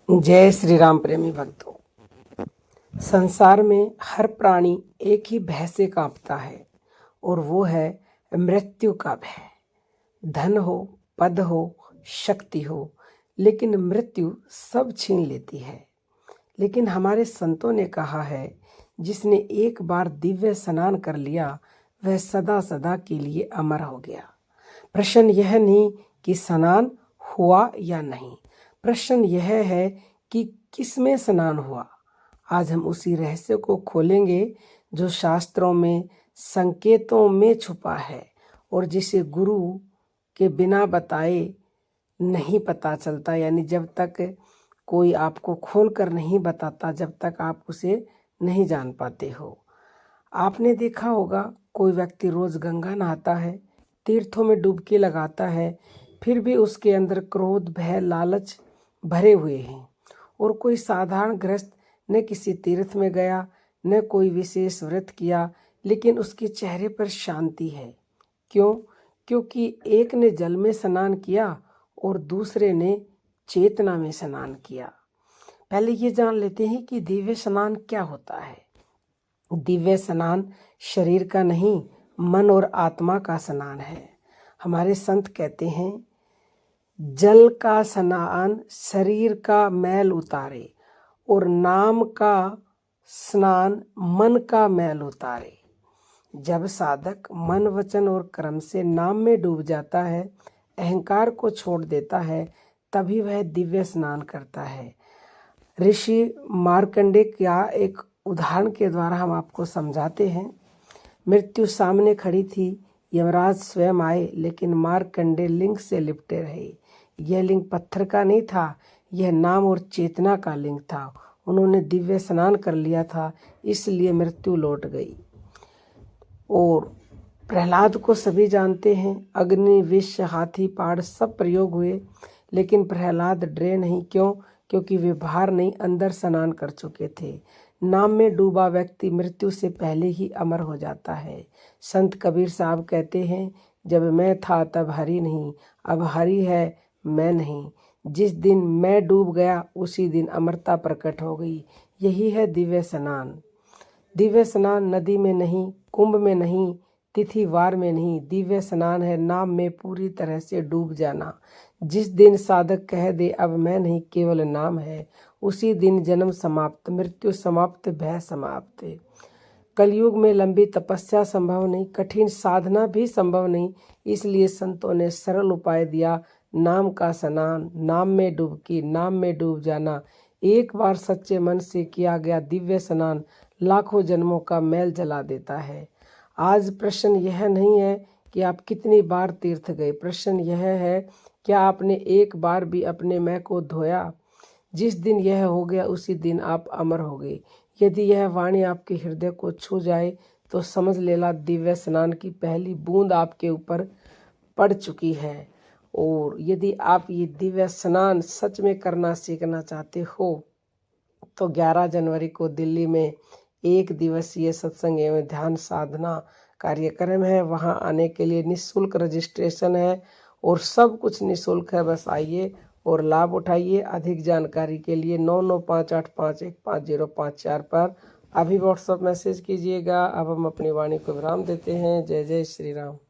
जय श्री राम। प्रेमी भक्तों, संसार में हर प्राणी एक ही भय से कांपता है और वो है मृत्यु का भय। धन हो, पद हो, शक्ति हो, लेकिन मृत्यु सब छीन लेती है। लेकिन हमारे संतों ने कहा है, जिसने एक बार दिव्य स्नान कर लिया वह सदा सदा के लिए अमर हो गया। प्रश्न यह नहीं कि स्नान हुआ या नहीं, प्रश्न यह है कि किसमें स्नान हुआ। आज हम उसी रहस्य को खोलेंगे जो शास्त्रों में संकेतों में छुपा है और जिसे गुरु के बिना बताए नहीं पता चलता। यानी जब तक कोई आपको खोल कर नहीं बताता, जब तक आप उसे नहीं जान पाते हो। आपने देखा होगा, कोई व्यक्ति रोज गंगा नहाता है, तीर्थों में डुबकी लगाता है, फिर भी उसके अंदर क्रोध, भय, लालच भरे हुए हैं। और कोई साधारण गृहस्थ न किसी तीर्थ में गया, न कोई विशेष व्रत किया, लेकिन उसके चेहरे पर शांति है। क्यों? क्योंकि एक ने जल में स्नान किया और दूसरे ने चेतना में स्नान किया। पहले ये जान लेते हैं कि दिव्य स्नान क्या होता है। दिव्य स्नान शरीर का नहीं, मन और आत्मा का स्नान है। हमारे संत कहते हैं, जल का स्नान शरीर का मैल उतारे और नाम का स्नान मन का मैल उतारे। जब साधक मन, वचन और कर्म से नाम में डूब जाता है, अहंकार को छोड़ देता है, तभी वह दिव्य स्नान करता है। ऋषि मार्कंडेय का एक उदाहरण के द्वारा हम आपको समझाते हैं। मृत्यु सामने खड़ी थी, यमराज स्वयं आए, लेकिन मार्कंडेय लिंग से लिपटे रहे। यह लिंग पत्थर का नहीं था, यह नाम और चेतना का लिंग था। उन्होंने दिव्य स्नान कर लिया था, इसलिए मृत्यु लौट गई। और प्रहलाद को सभी जानते हैं, अग्नि, विष, हाथी, पहाड़ सब प्रयोग हुए, लेकिन प्रहलाद डरे नहीं। क्यों? क्योंकि वे बाहर नहीं, अंदर स्नान कर चुके थे। नाम में डूबा व्यक्ति मृत्यु से पहले ही अमर हो जाता है। संत कबीर साहब कहते हैं, जब मैं था तब हरि नहीं, अब हरि है मैं नहीं। जिस दिन मैं डूब गया उसी दिन अमरता प्रकट हो गई। यही है दिव्य स्नान। दिव्य स्नान नदी में नहीं, कुंभ में नहीं, तिथि वार में नहीं। दिव्य स्नान है नाम में पूरी तरह से डूब जाना। जिस दिन साधक कह दे अब मैं नहीं, केवल नाम है, उसी दिन जन्म समाप्त, मृत्यु समाप्त, भय समाप्त। कलयुग में लंबी तपस्या संभव नहीं, कठिन साधना भी संभव नहीं, इसलिए संतों ने सरल उपाय दिया, नाम का स्नान, नाम में डुबकी, नाम में डूब जाना। एक बार सच्चे मन से किया गया दिव्य स्नान लाखों जन्मों का मैल जला देता है। आज प्रश्न यह नहीं है कि आप कितनी बार तीर्थ गए, प्रश्न यह है, क्या आपने एक बार भी अपने मैं को धोया? जिस दिन यह हो गया उसी दिन आप अमर हो गए। यदि यह वाणी आपके हृदय को छू जाए तो समझ लेना दिव्य स्नान की पहली बूंद आपके ऊपर पड़ चुकी है। और यदि आप ये दिव्य स्नान सच में करना सीखना चाहते हो तो 11 जनवरी को दिल्ली में 1 दिवसीय सत्संग एवं ध्यान साधना कार्यक्रम है। वहां आने के लिए निःशुल्क रजिस्ट्रेशन है और सब कुछ निःशुल्क है। बस आइए और लाभ उठाइए। अधिक जानकारी के लिए 9958815054 पर अभी व्हाट्सएप मैसेज कीजिएगा। अब हम अपनी वाणी को विराम देते हैं। जय जय श्री राम।